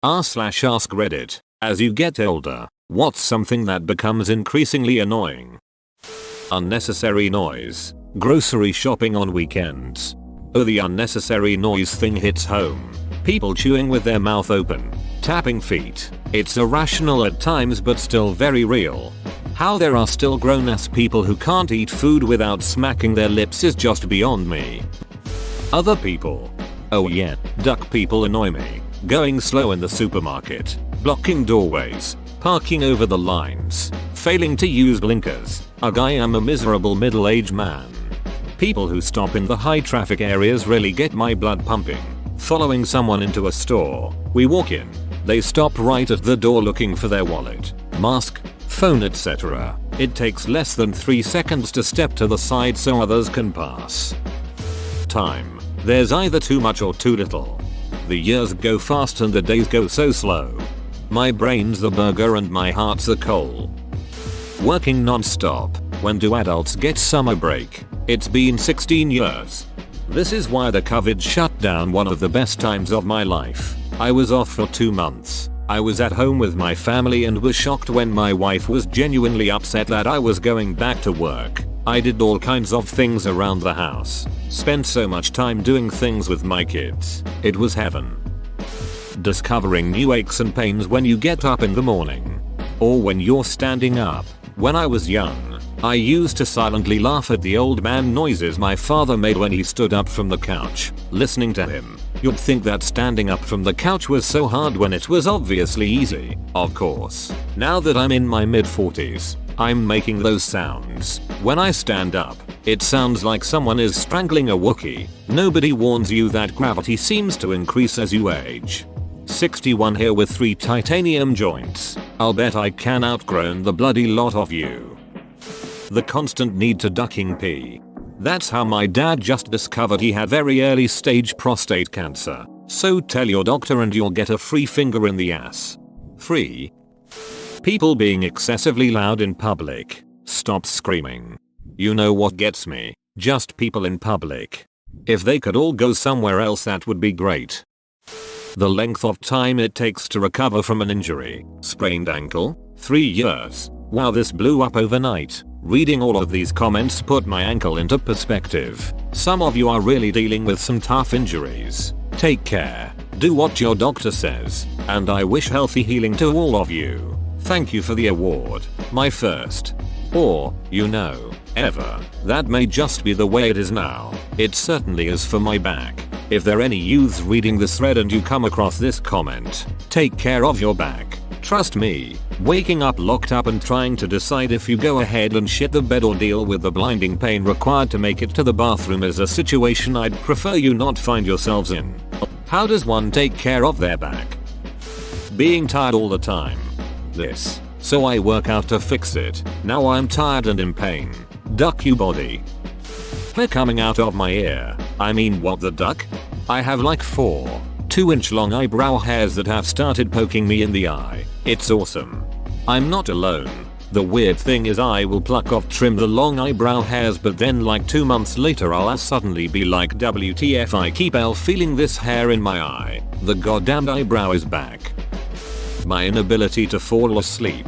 r/ask Reddit. As you get older, what's something that becomes increasingly annoying? Unnecessary noise. Grocery shopping on weekends. Oh, the unnecessary noise thing hits home. People chewing with their mouth open. Tapping feet. It's irrational at times but still very real. How there are still grown-ass people who can't eat food without smacking their lips is just beyond me. Other people. Oh yeah, duck people annoy me. Going slow in the supermarket. Blocking doorways. Parking over the lines. Failing to use blinkers. Ugh, I am a miserable middle-aged man. People who stop in the high traffic areas really get my blood pumping. Following someone into a store. We walk in. They stop right at the door looking for their wallet, mask, phone, etc. It takes less than 3 seconds to step to the side so others can pass. Time. There's either too much or too little. The years go fast and the days go so slow. My brain's the burger and my heart's the coal. Working non-stop. When do adults get summer break? It's been 16 years. This is why the COVID shut down one of the best times of my life. I was off for 2 months. I was at home with my family and was shocked when my wife was genuinely upset that I was going back to work. I did all kinds of things around the house. Spent so much time doing things with my kids. It was heaven. Discovering new aches and pains when you get up in the morning. Or when you're standing up. When I was young, I used to silently laugh at the old man noises my father made when he stood up from the couch. Listening to him, you'd think that standing up from the couch was so hard when it was obviously easy. Of course, now that I'm in my mid-40s, I'm making those sounds. When I stand up, it sounds like someone is strangling a Wookiee. Nobody warns you that gravity seems to increase as you age. 61 here with 3 titanium joints. I'll bet I can outgrown the bloody lot of you. The constant need to ducking pee. That's how my dad just discovered he had very early stage prostate cancer. So tell your doctor and you'll get a free finger in the ass. Free. People being excessively loud in public. Stop screaming. You know what gets me? Just people in public. If they could all go somewhere else, that would be great. The length of time it takes to recover from an injury. Sprained ankle? 3 years. Wow, this blew up overnight. Reading all of these comments put my ankle into perspective. Some of you are really dealing with some tough injuries. Take care. Do what your doctor says. And I wish healthy healing to all of you. Thank you for the award. My first. Or, you know, ever. That may just be the way it is now. It certainly is for my back. If there are any youths reading this thread and you come across this comment, take care of your back. Trust me, waking up locked up and trying to decide if you go ahead and shit the bed or deal with the blinding pain required to make it to the bathroom is a situation I'd prefer you not find yourselves in. How does one take care of their back? Being tired all the time. This. So I work out to fix it. Now I'm tired and in pain. Duck you body. Hair coming out of my ear. I mean, what the duck? I have like 4 2-inch long eyebrow hairs that have started poking me in the eye. It's awesome. I'm not alone. The weird thing is I will pluck off trim the long eyebrow hairs, but then like 2 months later I'll suddenly be like, WTF, I keep feeling this hair in my eye. The goddamn eyebrow is back. My inability to fall asleep.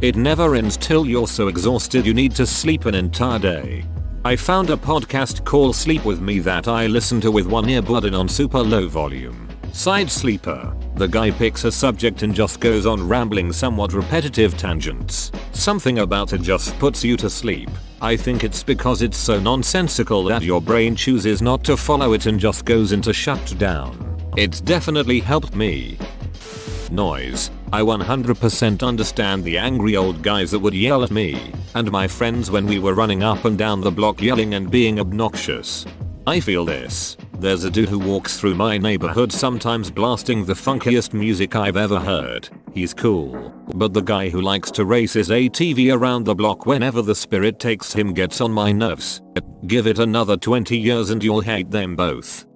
It never ends till you're so exhausted you need to sleep an entire day. I found a podcast called Sleep With Me that I listen to with one earbud in on super low volume. Side sleeper. The guy picks a subject and just goes on rambling somewhat repetitive tangents. Something about it just puts you to sleep. I think it's because it's so nonsensical that your brain chooses not to follow it and just goes into shutdown. It's definitely helped me. Noise. I 100% understand the angry old guys that would yell at me and my friends when we were running up and down the block yelling and being obnoxious. I feel this. There's a dude who walks through my neighborhood sometimes blasting the funkiest music I've ever heard. He's cool. But the guy who likes to race his ATV around the block whenever the spirit takes him gets on my nerves. Give it another 20 years and you'll hate them both.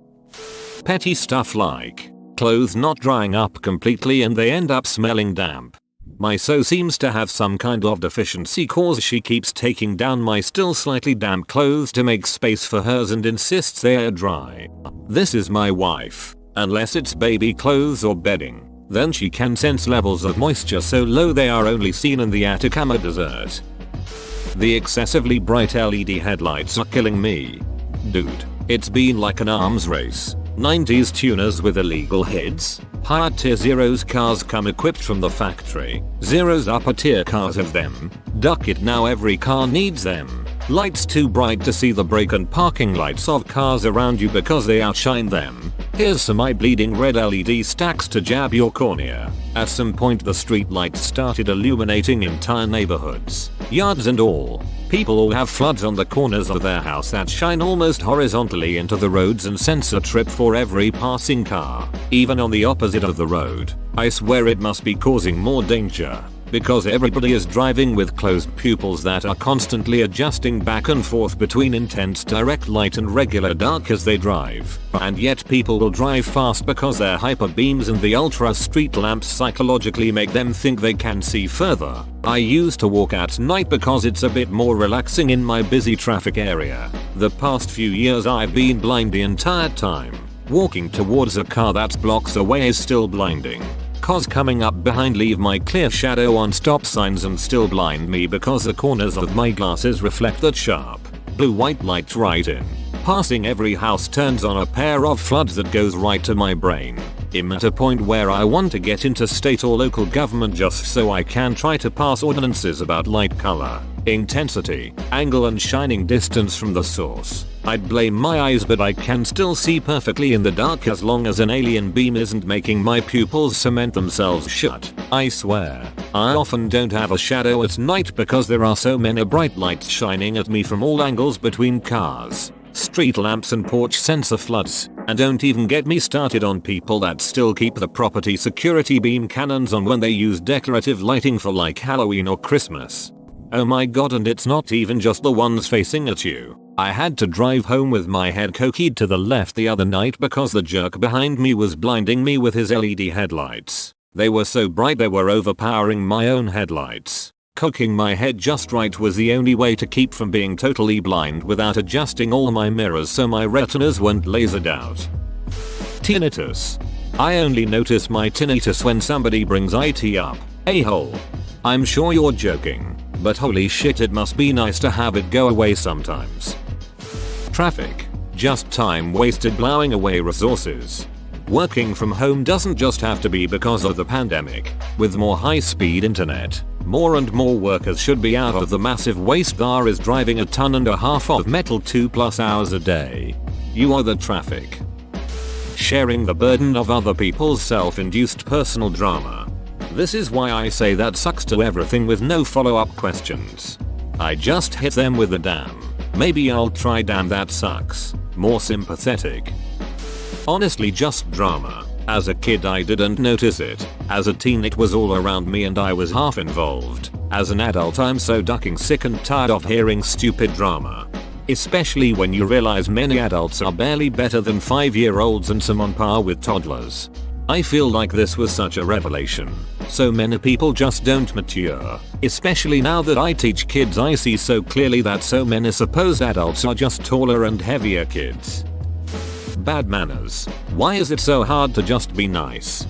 Petty stuff like clothes not drying up completely and they end up smelling damp. My sew seems to have some kind of deficiency cause she keeps taking down my still slightly damp clothes to make space for hers and insists they are dry. This is my wife, unless it's baby clothes or bedding. Then she can sense levels of moisture so low they are only seen in the Atacama Desert. The excessively bright LED headlights are killing me. Dude, it's been like an arms race. 90s tuners with illegal heads. Higher tier Zeros cars come equipped from the factory. Zeros upper tier cars have them. Duck it, now every car needs them. Lights too bright to see the brake and parking lights of cars around you because they outshine them. Here's some eye-bleeding red LED stacks to jab your cornea. At some point the street lights started illuminating entire neighborhoods, yards and all. People all have floods on the corners of their house that shine almost horizontally into the roads and sensor trip for every passing car, even on the opposite of the road. I swear it must be causing more danger, because everybody is driving with closed pupils that are constantly adjusting back and forth between intense direct light and regular dark as they drive. And yet people will drive fast because their hyper beams and the ultra street lamps psychologically make them think they can see further. I used to walk at night because it's a bit more relaxing in my busy traffic area. The past few years I've been blind the entire time. Walking towards a car that's blocks away is still blinding. Cars coming up behind leave my clear shadow on stop signs and still blind me because the corners of my glasses reflect that sharp blue white light right in. Passing every house turns on a pair of floods that goes right to my brain. I'm at a point where I want to get into state or local government just so I can try to pass ordinances about light color, intensity, angle and shining distance from the source. I'd blame my eyes, but I can still see perfectly in the dark as long as an alien beam isn't making my pupils cement themselves shut. I swear, I often don't have a shadow at night because there are so many bright lights shining at me from all angles between cars, street lamps and porch sensor floods. And don't even get me started on people that still keep the property security beam cannons on when they use decorative lighting for like Halloween or Christmas. Oh my god, and it's not even just the ones facing at you. I had to drive home with my head cockeyed to the left the other night because the jerk behind me was blinding me with his LED headlights. They were so bright they were overpowering my own headlights. Cocking my head just right was the only way to keep from being totally blind without adjusting all my mirrors so my retinas weren't lasered out. Tinnitus. I only notice my tinnitus when somebody brings IT up. A-hole. I'm sure you're joking, but holy shit, it must be nice to have it go away sometimes. Traffic. Just time wasted blowing away resources. Working from home doesn't just have to be because of the pandemic. With more high-speed internet, more and more workers should be out of the massive waste bar is driving 1.5 tons of metal 2+ hours a day. You are the traffic. Sharing the burden of other people's self-induced personal drama. This is why I say that sucks to everything with no follow-up questions. I just hit them with a damn. Maybe I'll try damn that sucks. More sympathetic. Honestly, just drama. As a kid I didn't notice it. As a teen it was all around me and I was half involved. As an adult I'm so ducking sick and tired of hearing stupid drama. Especially when you realize many adults are barely better than 5-year-olds and some on par with toddlers. I feel like this was such a revelation. So many people just don't mature. Especially now that I teach kids, I see so clearly that so many supposed adults are just taller and heavier kids. Bad manners. Why is it so hard to just be nice?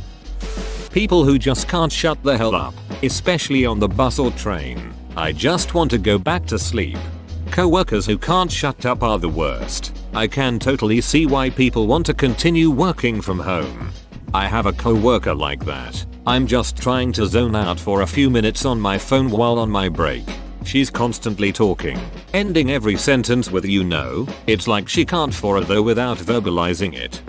People who just can't shut the hell up, especially on the bus or train. I just want to go back to sleep. Co-workers who can't shut up are the worst. I can totally see why people want to continue working from home. I have a co-worker like that. I'm just trying to zone out for a few minutes on my phone while on my break. She's constantly talking, ending every sentence with "you know." It's like she can't follow without verbalizing it.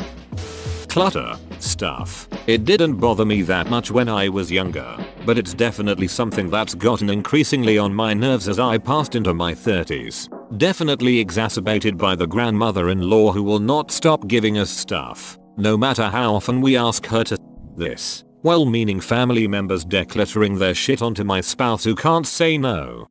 Clutter. Stuff. It didn't bother me that much when I was younger, but it's definitely something that's gotten increasingly on my nerves as I passed into my 30s. Definitely exacerbated by the grandmother-in-law who will not stop giving us stuff, no matter how often we ask her to. This. Well-meaning family members decluttering their shit onto my spouse who can't say no.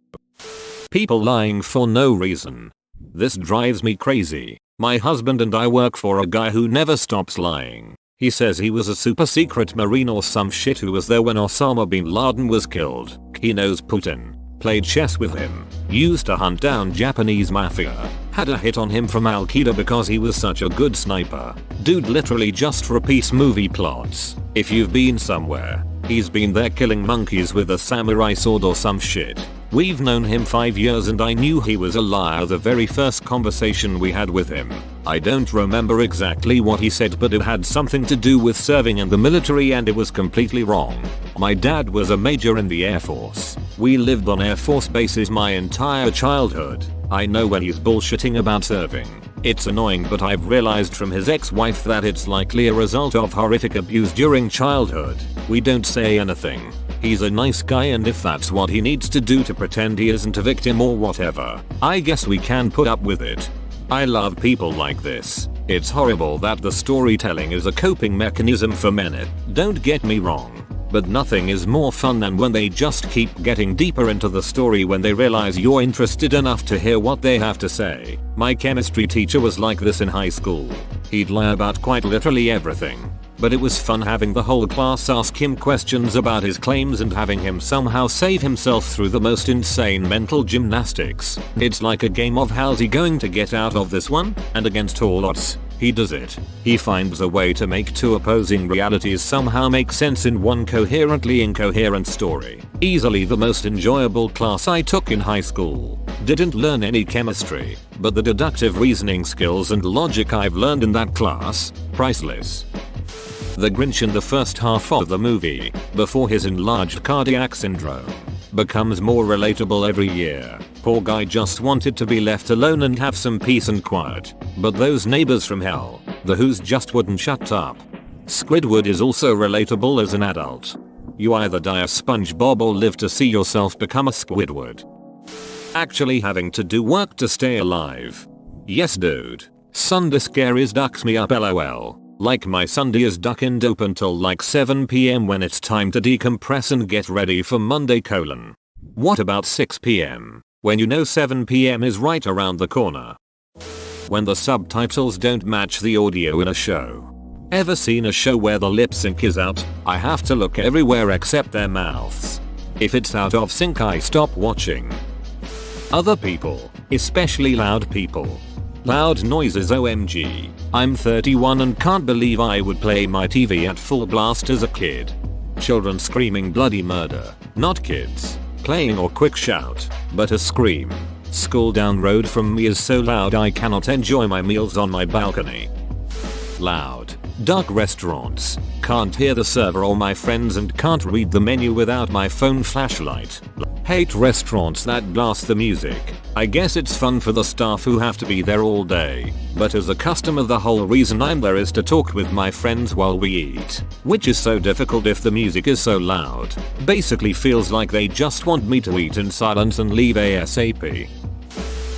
People lying for no reason. This drives me crazy. My husband and I work for a guy who never stops lying. He says he was a super secret marine or some shit who was there when Osama bin Laden was killed. He knows Putin. Played chess with him. Used to hunt down Japanese mafia. Had a hit on him from Al Qaeda because he was such a good sniper. Dude literally just repeats movie plots. If you've been somewhere, he's been there killing monkeys with a samurai sword or some shit. We've known him 5 years and I knew he was a liar the very first conversation we had with him. I don't remember exactly what he said, but it had something to do with serving in the military and it was completely wrong. My dad was a major in the Air Force. We lived on Air Force bases my entire childhood. I know when he's bullshitting about serving. It's annoying, but I've realized from his ex-wife that it's likely a result of horrific abuse during childhood. We don't say anything. He's a nice guy, and if that's what he needs to do to pretend he isn't a victim or whatever, I guess we can put up with it. I love people like this. It's horrible that the storytelling is a coping mechanism for men. Don't get me wrong, but nothing is more fun than when they just keep getting deeper into the story when they realize you're interested enough to hear what they have to say. My chemistry teacher was like this in high school. He'd lie about quite literally everything. But it was fun having the whole class ask him questions about his claims and having him somehow save himself through the most insane mental gymnastics. It's like a game of how's he going to get out of this one, and against all odds, he does it. He finds a way to make two opposing realities somehow make sense in one coherently incoherent story. Easily the most enjoyable class I took in high school. Didn't learn any chemistry, but the deductive reasoning skills and logic I've learned in that class, priceless. The Grinch in the first half of the movie, before his enlarged cardiac syndrome, becomes more relatable every year. Poor guy just wanted to be left alone and have some peace and quiet, but those neighbors from hell, the Who's, just wouldn't shut up. Squidward is also relatable as an adult. You either die a SpongeBob or live to see yourself become a Squidward. Actually having to do work to stay alive. Yes dude. Sunday scaries ducks me up lol. Like my Sunday is ducking dope until like 7 PM when it's time to decompress and get ready for Monday colon. What about 6 PM? When you know 7 PM is right around the corner. When the subtitles don't match the audio in a show. Ever seen a show where the lip sync is out? I have to look everywhere except their mouths. If it's out of sync I stop watching. Other people, especially loud people. Loud noises OMG. I'm 31 and can't believe I would play my TV at full blast as a kid. Children screaming bloody murder. Not kids playing or quick shout, but a scream. School down road from me is so loud I cannot enjoy my meals on my balcony. Loud. Dark restaurants. Can't hear the server or my friends and can't read the menu without my phone flashlight. Hate restaurants that blast the music. I guess it's fun for the staff who have to be there all day, but as a customer the whole reason I'm there is to talk with my friends while we eat, which is so difficult if the music is so loud. Basically feels like they just want me to eat in silence and leave ASAP.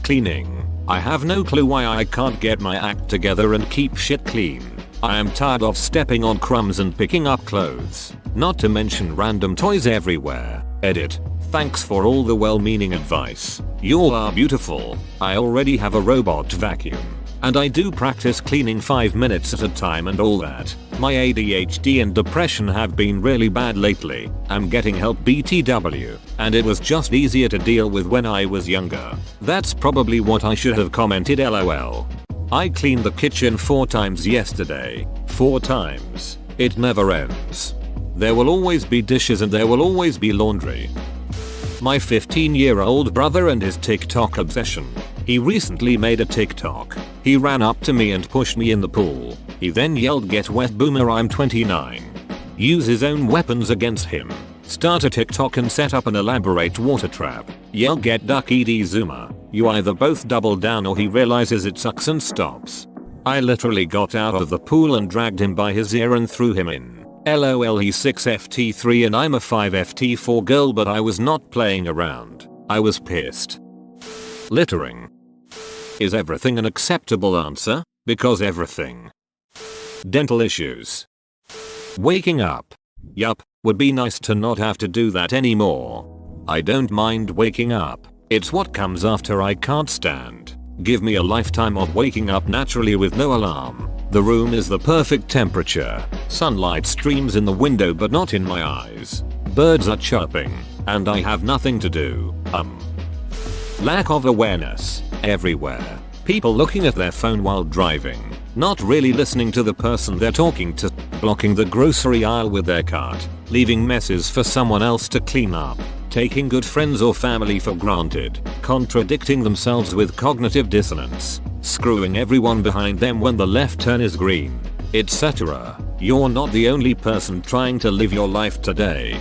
Cleaning. I have no clue why I can't get my act together and keep shit clean. I am tired of stepping on crumbs and picking up clothes, not to mention random toys everywhere. Edit. Thanks for all the well-meaning advice. You all are beautiful. I already have a robot vacuum. And I do practice cleaning 5 minutes at a time and all that. My ADHD and depression have been really bad lately. I'm getting help BTW. And it was just easier to deal with when I was younger. That's probably what I should have commented lol. I cleaned the kitchen 4 times yesterday. 4 times. It never ends. There will always be dishes and there will always be laundry. My 15-year-old brother and his TikTok obsession. He recently made a TikTok. He ran up to me and pushed me in the pool. He then yelled "Get wet boomer, I'm 29. Use his own weapons against him. Start a TikTok and set up an elaborate water trap. Yell "Get duck ed zoomer." You either both double down or he realizes it sucks and stops. I literally got out of the pool and dragged him by his ear and threw him in. LOL, he's 6FT3 and I'm a 5FT4 girl, but I was not playing around. I was pissed. Littering. Is everything an acceptable answer? Because everything. Dental issues. Waking up. Yup, would be nice to not have to do that anymore. I don't mind waking up. It's what comes after I can't stand. Give me a lifetime of waking up naturally with no alarm. The room is the perfect temperature. Sunlight streams in the window but not in my eyes. Birds are chirping. And I have nothing to do. Lack of awareness. Everywhere. People looking at their phone while driving. Not really listening to the person they're talking to. blocking the grocery aisle with their cart, leaving messes for someone else to clean up, taking good friends or family for granted, contradicting themselves with cognitive dissonance, screwing everyone behind them when the left turn is green, etc. You're not the only person trying to live your life today.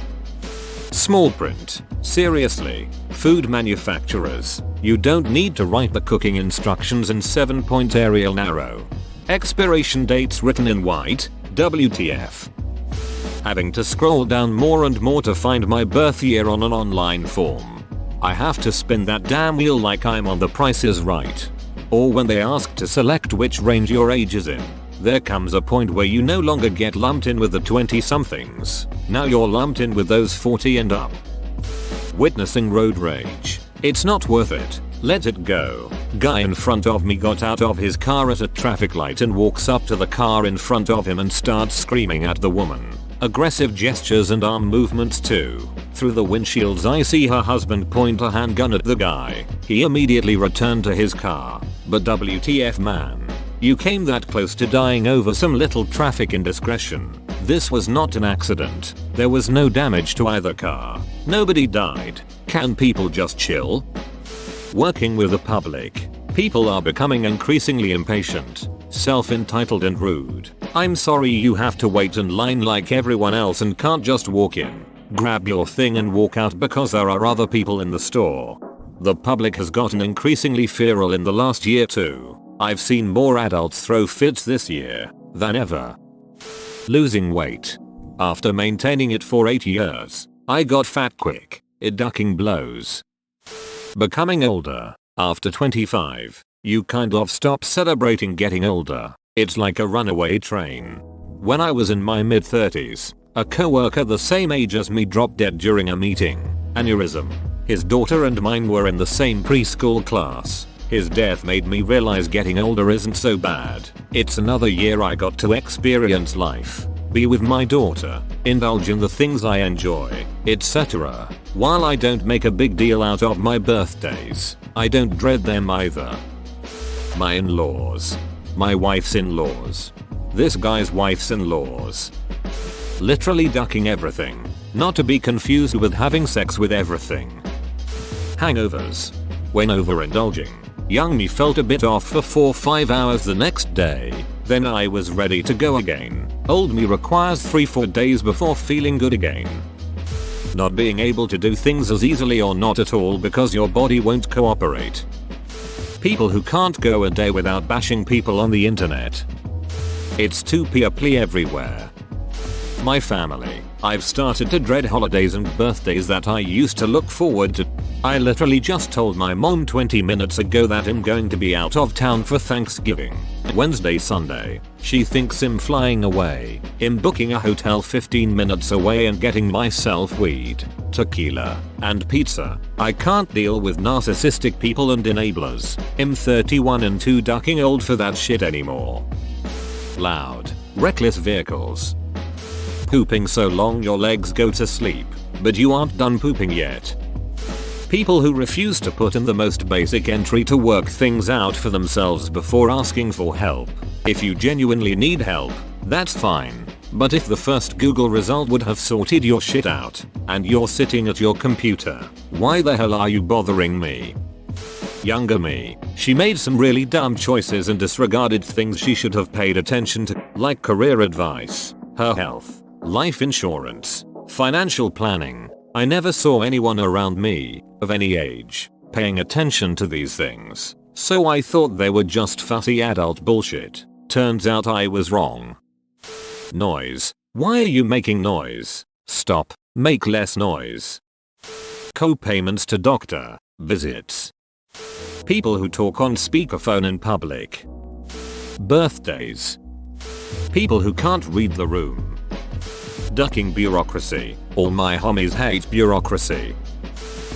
Small print. Seriously, food manufacturers, you don't need to write the cooking instructions in 7-point Arial narrow. Expiration dates written in white, WTF. Having to scroll down more and more to find my birth year on an online form. I have to spin that damn wheel like I'm on The Price is Right. Or when they ask to select which range your age is in. There comes a point where you no longer get lumped in with the 20-somethings. Now you're lumped in with those 40 and up. Witnessing road rage. It's not worth it. Let it go. Guy in front of me got out of his car at a traffic light and walks up to the car in front of him and starts screaming at the woman. Aggressive gestures and arm movements too. Through the windshields I see her husband point a handgun at the guy. He immediately returned to his car. But WTF man. You came that close to dying over some little traffic indiscretion. This was not an accident. There was no damage to either car. Nobody died. Can people just chill? Working with the public. People are becoming increasingly impatient, self-entitled and rude. I'm sorry you have to wait in line like everyone else and can't just walk in, grab your thing and walk out because there are other people in the store. The public has gotten increasingly feral in the last year too. I've seen more adults throw fits this year than ever. Losing weight. After maintaining it for 8 years, I got fat quick, ducking blows. Becoming older. After 25, you kind of stop celebrating getting older. It's like a runaway train. When I was in my mid-30s, a coworker the same age as me dropped dead during a meeting. Aneurysm. His daughter and mine were in the same preschool class. His death made me realize getting older isn't so bad. It's another year I got to experience life, be with my daughter, indulge in the things I enjoy, etc. While I don't make a big deal out of my birthdays, I don't dread them either. My in-laws. My wife's in-laws. This guy's wife's in-laws. Literally ducking everything. Not to be confused with having sex with everything. Hangovers. When overindulging, young me felt a bit off for 4-5 hours the next day. Then I was ready to go again. Old me requires 3-4 days before feeling good again. Not being able to do things as easily or not at all because your body won't cooperate. People who can't go a day without bashing people on the internet. It's too peer-play everywhere. My family. I've started to dread holidays and birthdays that I used to look forward to. I literally just told my mom 20 minutes ago that I'm going to be out of town for Thanksgiving. Wednesday, Sunday. She thinks I'm flying away. I'm booking a hotel 15 minutes away and getting myself weed, tequila, and pizza. I can't deal with narcissistic people and enablers. I'm 31 and too ducking old for that shit anymore. Loud, reckless vehicles. Pooping so long your legs go to sleep, but you aren't done pooping yet. People who refuse to put in the most basic entry to work things out for themselves before asking for help. If you genuinely need help, that's fine. But if the first Google result would have sorted your shit out, and you're sitting at your computer, why the hell are you bothering me? Younger me. She made some really dumb choices and disregarded things she should have paid attention to, like career advice, her health, life insurance, financial planning. I never saw anyone around me, of any age, paying attention to these things, so I thought they were just fussy adult bullshit. Turns out I was wrong. Noise. Why are you making noise? Stop. Make less noise. Co-payments to doctor visits. People who talk on speakerphone in public. Birthdays. People who can't read the room. Ducking bureaucracy. All my homies hate bureaucracy.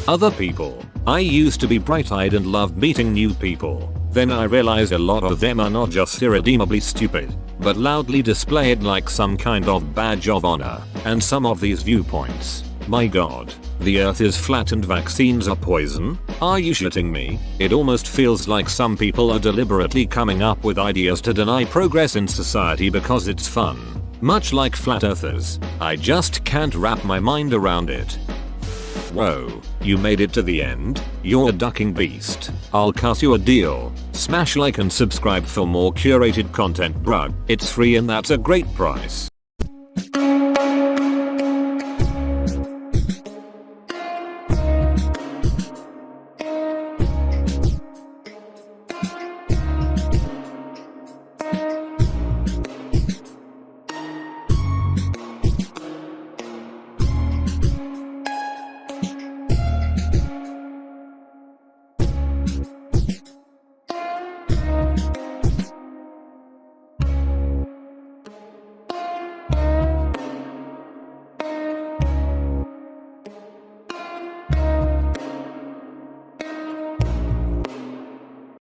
Other people. I used to be bright-eyed and loved meeting new people. Then I realized a lot of them are not just irredeemably stupid, but loudly display it like some kind of badge of honor. And some of these viewpoints. My god. The earth is flat and vaccines are poison? Are you shitting me? It almost feels like some people are deliberately coming up with ideas to deny progress in society because it's fun. Much like flat earthers, I just can't wrap my mind around it. Whoa, you made it to the end? You're a ducking beast. I'll cut you a deal. Smash like and subscribe for more curated content, bruh. It's free and that's a great price.